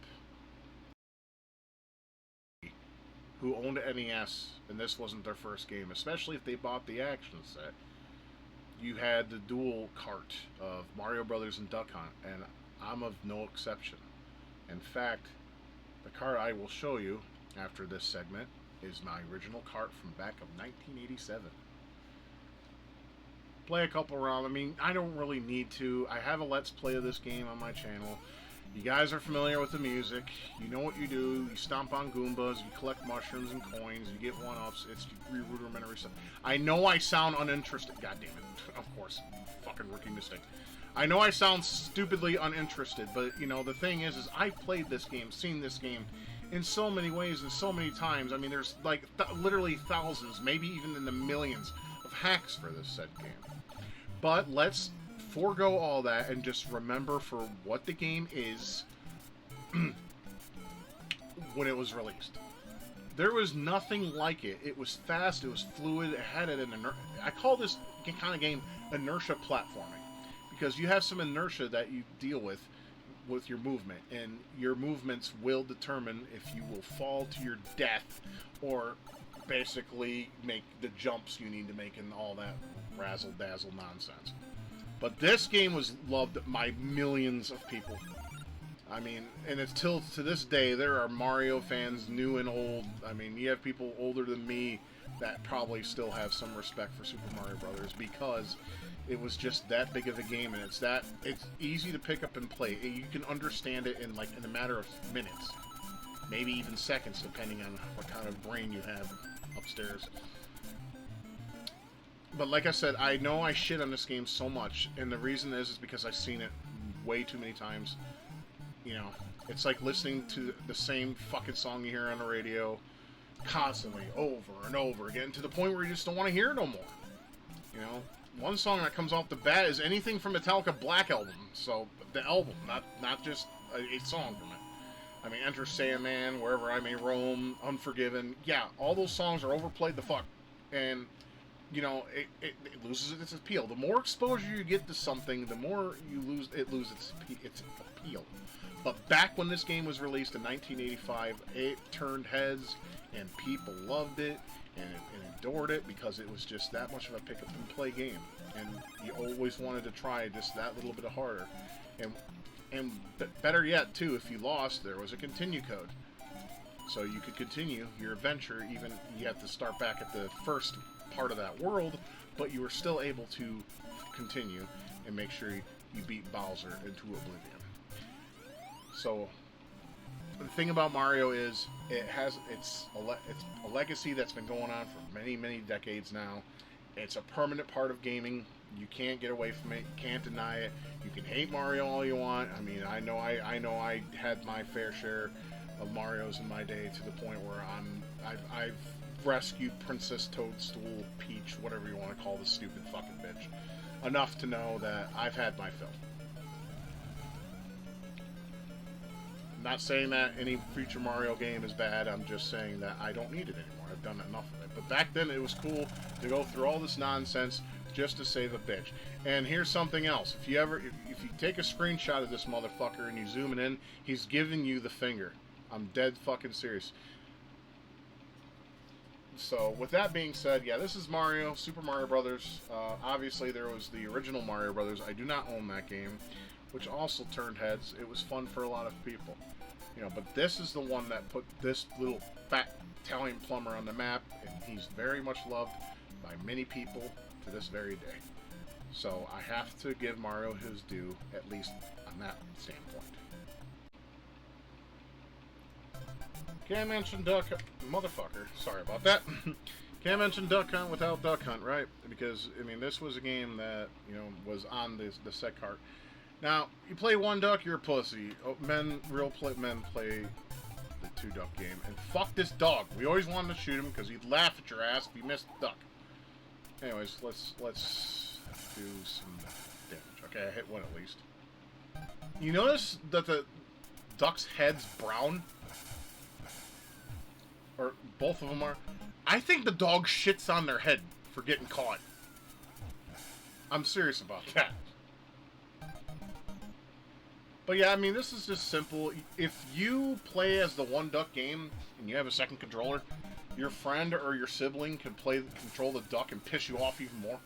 Who owned an NES, and this wasn't their first game, especially if they bought the action set, you had the dual cart of Mario Brothers and Duck Hunt, and I'm of no exception. In fact, the cart I will show you after this segment is my original cart from back of 1987. Play a couple around. I mean, I don't really need to. I have a Let's Play of this game on my channel. You guys are familiar with the music. You know what you do. You stomp on Goombas. You collect mushrooms and coins. You get one-ups. It's rudimentary stuff. I know I sound uninterested. God damn it. Of course. Fucking rookie mistake. I know I sound stupidly uninterested, but, you know, the thing is I've played this game, seen this game in so many ways and so many times. I mean, there's, like, literally thousands, maybe even in the millions of hacks for this said game. But let's forego all that and just remember for what the game is when it was released. There was nothing like it. It was fast, it was fluid, it had an I call this kind of game inertia platforming, because you have some inertia that you deal with your movement, and your movements will determine if you will fall to your death or basically make the jumps you need to make and all that razzle dazzle nonsense. But this game was loved by millions of people. I mean, and it's till to this day, there are Mario fans, new and old. I mean, you have people older than me that probably still have some respect for Super Mario Brothers, because it was just that big of a game, and it's easy to pick up and play. You can understand it in a matter of minutes, maybe even seconds, depending on what kind of brain you have upstairs. But like I said, I know I shit on this game so much, and the reason is because I've seen it way too many times. You know, it's like listening to the same fucking song you hear on the radio constantly, over and over again, to the point where you just don't want to hear it no more. You know, one song that comes off the bat is anything from Metallica Black Album. So, the album, not just a song from it. I mean, Enter Sandman, Wherever I May Roam, Unforgiven. Yeah, all those songs are overplayed the fuck. And you know, it loses its appeal. The more exposure you get to something, the more it loses its appeal. But back when this game was released in 1985, it turned heads, and people loved it, and adored it, because it was just that much of a pick-up-and-play game. And you always wanted to try just that little bit harder. And better yet, too, if you lost, there was a continue code. So you could continue your adventure, even you have to start back at the first part of that world, but you were still able to continue and make sure you beat Bowser into oblivion. So the thing about Mario is it's a legacy that's been going on for many decades now, It's a permanent part of gaming. You can't get away from it. You can't deny it. You can hate Mario all you want. I mean, I had my fair share of Marios in my day to the point where I've rescued Princess Toadstool, Peach, whatever you want to call this stupid fucking bitch, enough to know that I've had my fill. I'm not saying that any future Mario game is bad. I'm just saying that I don't need it anymore. I've done enough of it. But back then, it was cool to go through all this nonsense just to save a bitch. And here's something else. If you take a screenshot of this motherfucker and you zoom it in, he's giving you the finger. I'm dead fucking serious. So, with that being said, yeah, this is Mario, Super Mario Brothers. Obviously, there was the original Mario Brothers. I do not own that game, which also turned heads. It was fun for a lot of people. You know, but this is the one that put this little fat Italian plumber on the map, and he's very much loved by many people to this very day. So I have to give Mario his due, at least on that standpoint. Can't mention Duck motherfucker. Sorry about that. Can't mention Duck Hunt without Duck Hunt, right? Because I mean, this was a game that was on the set cart. Now, you play one duck, you're a pussy. Real men play the two duck game. And fuck this dog. We always wanted to shoot him because he'd laugh at your ass if you missed the duck. Anyways, let's do some damage. Okay, I hit one at least. You notice that the duck's head's brown? Or both of them are? I think the dog shits on their head for getting caught. I'm serious about that. But yeah, I mean, this is just simple. If you play as the one duck game and you have a second controller, your friend or your sibling can control the duck and piss you off even more.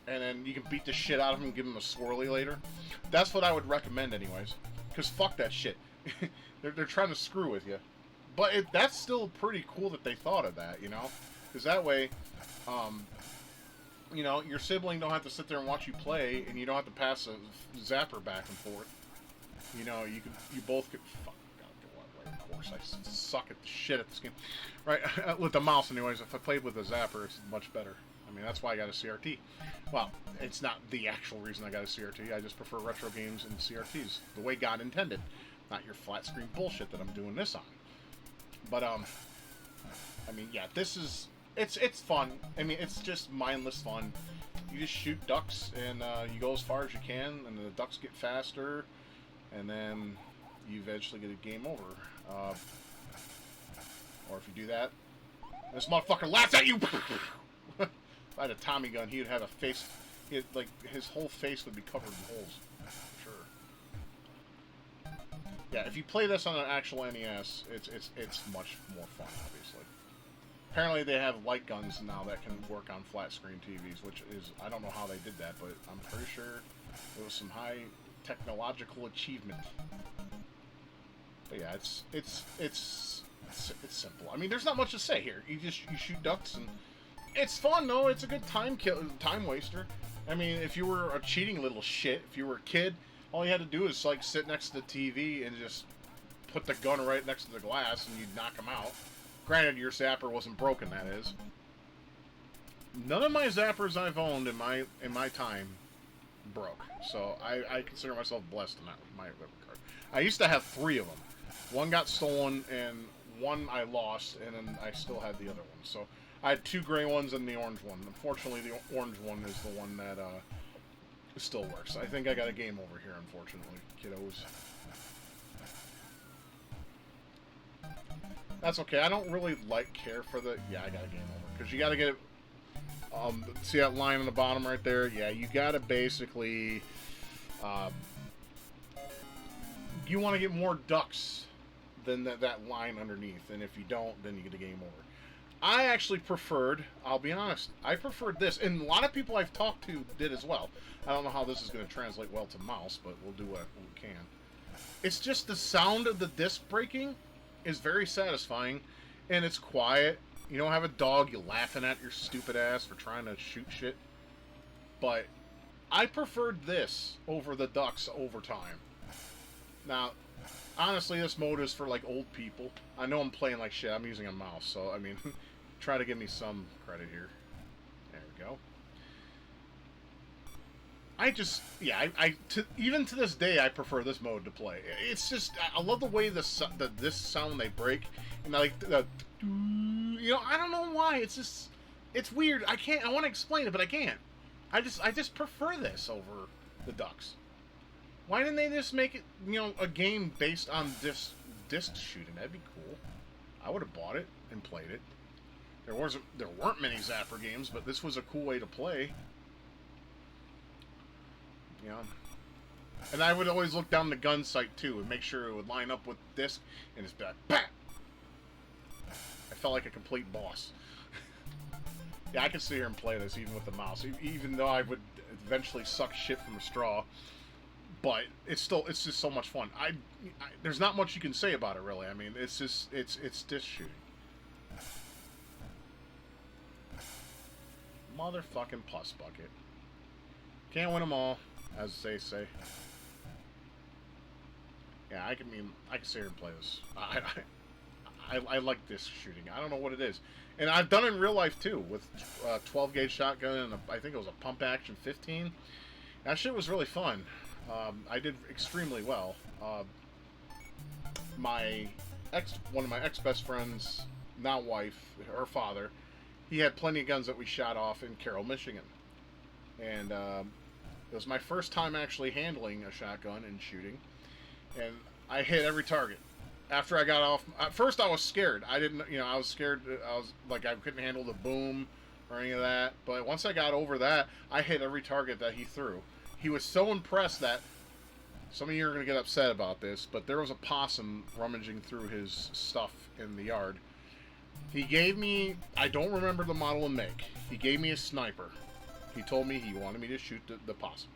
And then you can beat the shit out of him and give him a swirly later. That's what I would recommend anyways. Because fuck that shit. they're trying to screw with you. But that's still pretty cool that they thought of that, Because that way, your sibling don't have to sit there and watch you play, and you don't have to pass a zapper back and forth. You both could. Fuck, gotta go right course. I suck at the shit at this game. Right, with the mouse, anyways. If I played with a zapper, it's much better. I mean, that's why I got a CRT. Well, it's not the actual reason I got a CRT. I just prefer retro games and CRTs the way God intended, not your flat screen bullshit that I'm doing this on. But I mean, yeah, it's fun. I mean, it's just mindless fun. You just shoot ducks and you go as far as you can, and the ducks get faster. And then you eventually get a game over. Or if you do that, this motherfucker laughs at you! If I had a Tommy gun, he would have a face... his whole face would be covered in holes. For sure. Yeah, if you play this on an actual NES, it's much more fun, obviously. Apparently they have light guns now that can work on flat screen TVs, which is... I don't know how they did that, but I'm pretty sure it was some high... technological achievement. But yeah, it's simple. I mean, there's not much to say here. You shoot ducks, and it's fun though. It's a good time waster. I mean, if you were a cheating little shit, if you were a kid, all you had to do is sit next to the TV and just put the gun right next to the glass, and you'd knock them out. Granted, your zapper wasn't broken. That is. None of my zappers I've owned in my time broke, so I consider myself blessed in that my regard. I used to have 3 of them. One got stolen, and one I lost, and then I still had the other one. So I had 2 gray ones and the orange one. Unfortunately, the orange one is the one that still works. I think I got a game over here, unfortunately, kiddos. That's okay. I don't really care for the... Yeah, I got a game over. Because you got to get it... see that line on the bottom right there? Yeah, you gotta basically... you want to get more ducks than that line underneath. And if you don't, then you get a game over. I actually preferred... I'll be honest. I preferred this. And a lot of people I've talked to did as well. I don't know how this is going to translate well to mouse, but we'll do what we can. It's just the sound of the disc breaking is very satisfying. And it's quiet. You don't have a dog you laughing at your stupid ass for trying to shoot shit. But I preferred this over the ducks over time. Now, honestly, this mode is for old people. I know I'm playing like shit. I'm using a mouse, so I mean, try to give me some credit here. There we we go. Even to this day, I prefer this mode to play. It's just, I love the way this sound they break, and I like I don't know why. It's just, it's weird. I want to explain it, but I can't. I just prefer this over the Ducks. Why didn't they just make it, a game based on disc shooting? That'd be cool. I would have bought it and played it. There weren't many Zapper games, but this was a cool way to play. And I would always look down the gun sight too and make sure it would line up with disc, and it's back. Bah! I felt like a complete boss. Yeah, I could sit here and play this even with the mouse, even though I would eventually suck shit from a straw. But it's just so much fun. There's not much you can say about it, really. I mean, it's just it's disc shooting. Motherfucking pus bucket. Can't win them all, as they say. Yeah, I can sit here and play this. I like disc shooting. I don't know what it is. And I've done it in real life, too, with a 12-gauge shotgun and I think it was a pump action 15. That shit was really fun. I did extremely well. One of my ex-best friends, now wife, her father, he had plenty of guns that we shot off in Carroll, Michigan. And it was my first time actually handling a shotgun and shooting. And I hit every target. After I got off, at first I was scared. I was scared. I was like, I couldn't handle the boom or any of that. But once I got over that, I hit every target that he threw. He was so impressed that, some of you are going to get upset about this, but there was a possum rummaging through his stuff in the yard. He gave me, I don't remember the model and make, he gave me a sniper. He told me he wanted me to shoot the possum.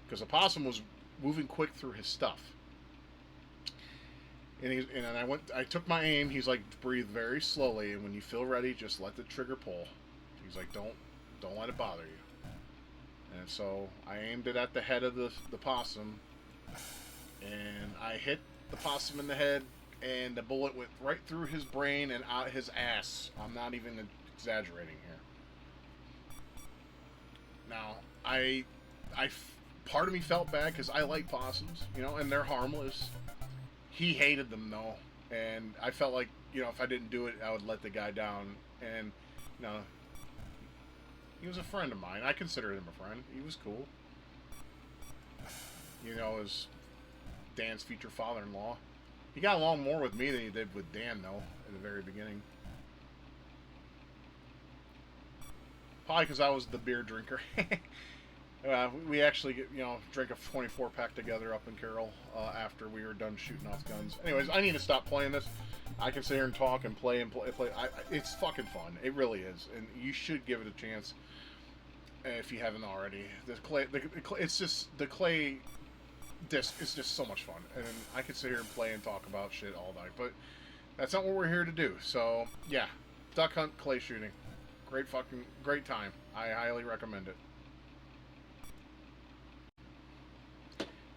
Because the possum was moving quick through his stuff. And I took my aim. He's like, breathe very slowly, and when you feel ready, just let the trigger pull. He's like, don't let it bother you. And so I aimed it at the head of the possum, and I hit the possum in the head, and the bullet went right through his brain and out his ass. I'm not even exaggerating here. Now, part of me felt bad because I like possums, and they're harmless. He hated them though, and I felt like, if I didn't do it, I would let the guy down. And he was a friend of mine. I considered him a friend. He was cool. As Dan's future father-in-law. He got along more with me than he did with Dan though, at the very beginning. Probably because I was the beer drinker. We actually drank a 24-pack together up in Carroll after we were done shooting off guns. Anyways, I need to stop playing this. I can sit here and talk and play and play. It's fucking fun. It really is, and you should give it a chance if you haven't already. It's just the clay disc is just so much fun, and I could sit here and play and talk about shit all night. But that's not what we're here to do. So yeah, duck hunt, clay shooting, great time. I highly recommend it.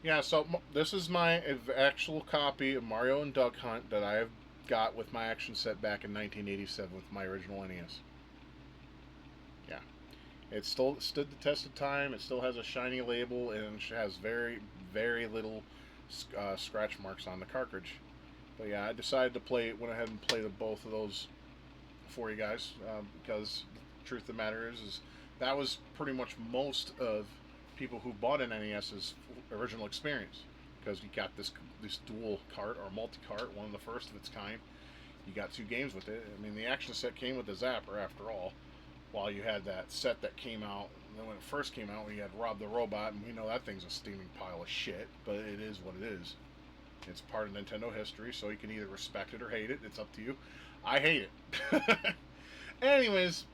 Yeah, so this is my actual copy of Mario and Duck Hunt that I have got with my action set back in 1987 with my original NES. Yeah. It still stood the test of time. It still has a shiny label and has very, very little scratch marks on the cartridge. But yeah, I decided to went ahead and play both of those for you guys because the truth of the matter is that was pretty much most of people who bought an NES's original experience, because you got this dual cart or multi-cart, one of the first of its kind. You got 2 games with it. I mean, the action set came with the Zapper after all, while you had that set that came out. And then when it first came out, when you had Rob the Robot, and we know that thing's a steaming pile of shit, but it is what it is. It's part of Nintendo history, so you can either respect it or hate it. It's up to you. I hate it. Anyways,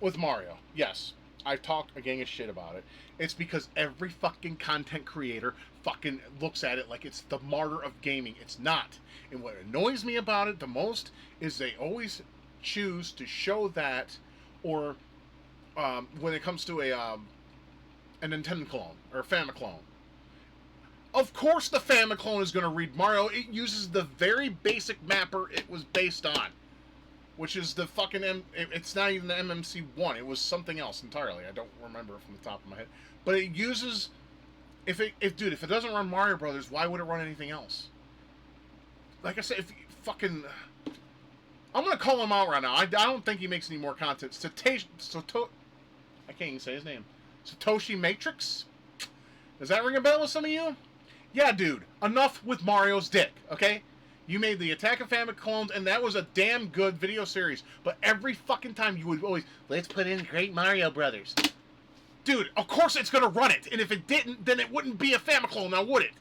with Mario, yes, I talked a gang of shit about it. It's because every fucking content creator fucking looks at it like it's the martyr of gaming. It's not. And what annoys me about it the most is they always choose to show that, or when it comes to a Nintendo clone or a Famiclone. Of course the Famiclone is going to read Mario. It uses the very basic mapper it was based on. which is the fucking it's not even the MMC1. It was something else entirely. I don't remember from the top of my head. But it uses if it doesn't run Mario Brothers, why would it run anything else? Like I said, if you fucking I'm gonna call him out right now. I don't think he makes any more content. I can't even say his name. Satoshi Matrix? Does that ring a bell with some of you? Yeah, dude. Enough with Mario's dick, okay? You made the Attack of Famicom clones, and that was a damn good video series. But every fucking time you would always, let's put in Great Mario Brothers. Dude, of course it's gonna run it. And if it didn't, then it wouldn't be a Famicom now, would it?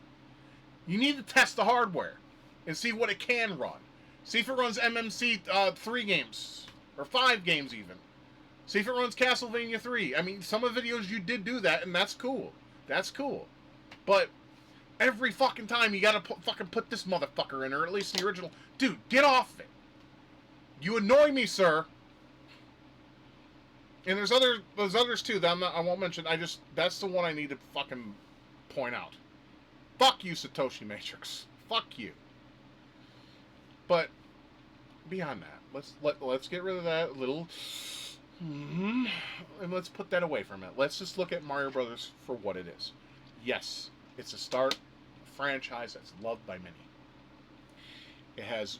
You need to test the hardware and see what it can run. See if it runs MMC 3 games. Or 5 games even. See if it runs Castlevania 3. I mean, some of the videos you did do that, and that's cool. That's cool. But every fucking time you gotta fucking put this motherfucker in, or at least the original. Dude, get off it. You annoy me, sir. And there's others too that I won't mention. That's the one I need to fucking point out. Fuck you, Satoshi Matrix. Fuck you. But beyond that, let's get rid of that little, and let's put that away for a minute. Let's just look at Mario Brothers for what it is. Yes, it's a start a franchise that's loved by many. It has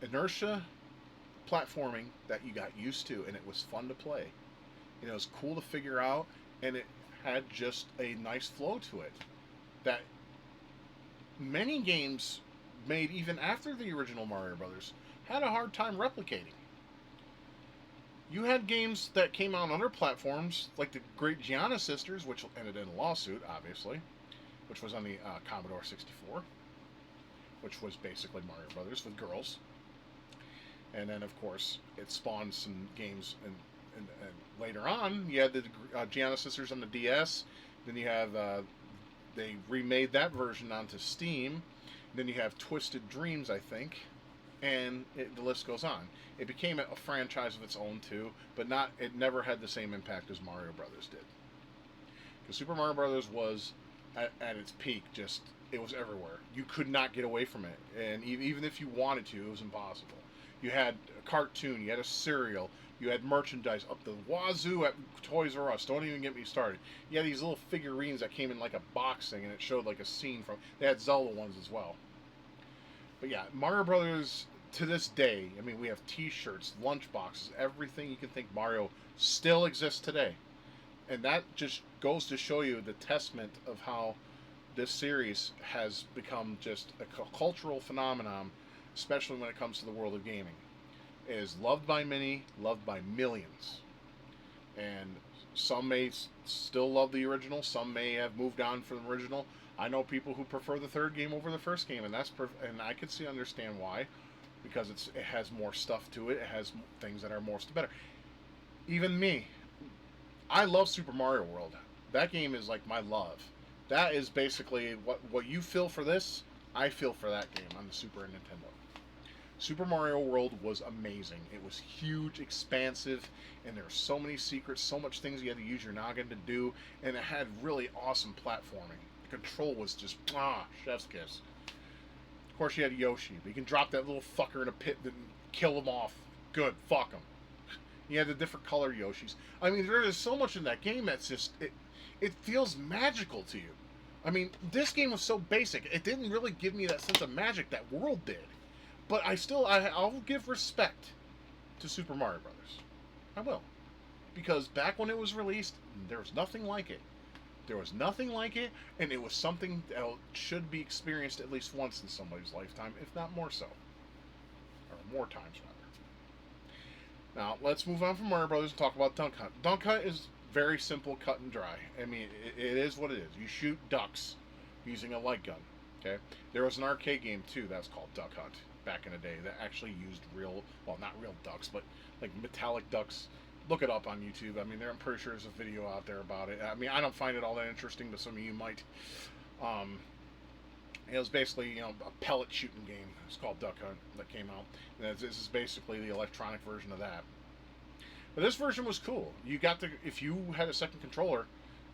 inertia platforming that you got used to, and it was fun to play. And it was cool to figure out, and it had just a nice flow to it that many games made even after the original Mario Brothers had a hard time replicating. You had games that came out on other platforms, like the Great Gianna Sisters, which ended in a lawsuit, obviously, which was on the Commodore 64, which was basically Mario Brothers with girls. And then, of course, it spawned some games, and later on, you had the Gianna Sisters on the DS. Then you have they remade that version onto Steam. Then you have Twisted Dreams, I think, and the list goes on. It became a franchise of its own too, but it never had the same impact as Mario Brothers did. Because Super Mario Brothers was at its peak, it was everywhere. You could not get away from it, and even if you wanted to, it was impossible. You had a cartoon, you had a cereal, you had merchandise up the wazoo at Toys R Us. Don't even get me started. You had these little figurines that came in like a box thing, and it showed like a scene from. They had Zelda ones as well. But yeah, Mario Brothers to this day. I mean, we have T-shirts, lunchboxes, everything you can think Mario still exists today, and that just goes to show you the testament of how this series has become just a cultural phenomenon, especially when it comes to the world of gaming. It is loved by many, loved by millions. And some may still love the original, some may have moved on from the original. I know people who prefer the third game over the first game, and and I could understand why, because it has more stuff to it. It has things that are better. Even me, I love Super Mario World. That game is like my love. That is basically what you feel for this, I feel for that game on the Super Nintendo. Super Mario World was amazing. It was huge, expansive, and there were so many secrets, so much things you had to use your noggin to do, and it had really awesome platforming. The control was just, chef's kiss. Of course, you had Yoshi, but you can drop that little fucker in a pit and kill him off. Good, fuck him. You had the different color Yoshis. I mean, there is so much in that game that's just, it feels magical to you. I mean, this game was so basic, it didn't really give me that sense of magic that World did. But I'll give respect to Super Mario Brothers. I will. Because back when it was released, there was nothing like it. There was nothing like it, and it was something that should be experienced at least once in somebody's lifetime, if not more so. Or more times, rather. Now, let's move on from Mario Brothers and talk about Duck Hunt. Duck Hunt is very simple, cut and dry. I mean, it is what it is. You shoot ducks using a light gun. Okay? There was an arcade game, too, that's called Duck Hunt. Back in the day, that actually used not real ducks, but like metallic ducks. Look it up on YouTube. I mean, I'm pretty sure there's a video out there about it. I mean, I don't find it all that interesting, but some of you might. It was basically, a pellet shooting game. It's called Duck Hunt that came out. And this is basically the electronic version of that. But this version was cool. If you had a second controller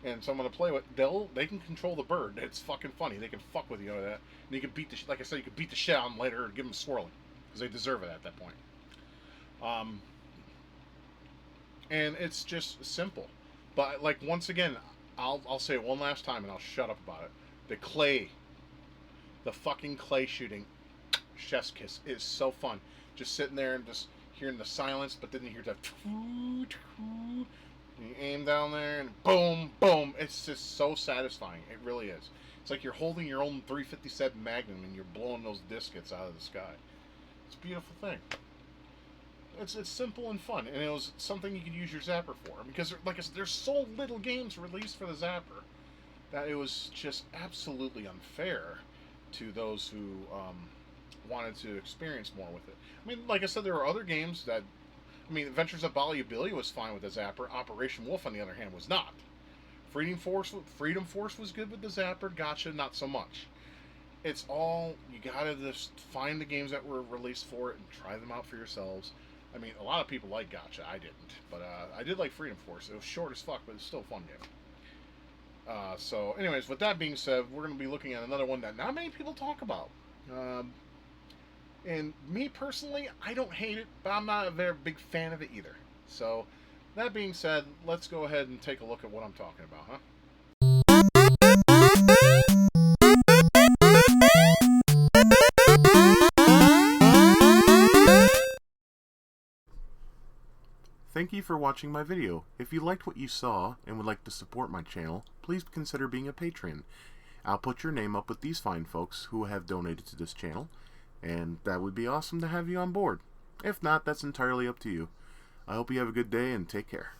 and someone to play with, they can control the bird. It's fucking funny. They can fuck with you with that. And you can like I said, you can beat the shit out of them later and give them swirling. Because they deserve it at that point. Um, and it's just simple. But like once again, I'll say it one last time and I'll shut up about it. The clay, the fucking clay shooting, chef's kiss is so fun. Just sitting there and just hearing the silence, but then you hear the you aim down there and boom, boom. It's just so satisfying. It really is. It's like you're holding your own 357 Magnum and you're blowing those discus out of the sky. It's a beautiful thing. It's simple and fun, and it was something you could use your Zapper for. Because, like I said, there's so little games released for the Zapper that it was just absolutely unfair to those who wanted to experience more with it. I mean, like I said, there are other games that, I mean, Adventures of Bali Billy was fine with the Zapper. Operation Wolf, on the other hand, was not. Freedom Force was good with the Zapper. Gotcha, not so much. It's all, you gotta just find the games that were released for it and try them out for yourselves. I mean, a lot of people like Gotcha. I didn't, but I did like Freedom Force. It was short as fuck, but it's still a fun game. So, anyways, with that being said, we're going to be looking at another one that not many people talk about. And me personally, I don't hate it, but I'm not a very big fan of it either. So, that being said, let's go ahead and take a look at what I'm talking about, huh? Thank you for watching my video. If you liked what you saw and would like to support my channel, please consider being a patron. I'll put your name up with these fine folks who have donated to this channel, and that would be awesome to have you on board. If not, that's entirely up to you. I hope you have a good day and take care.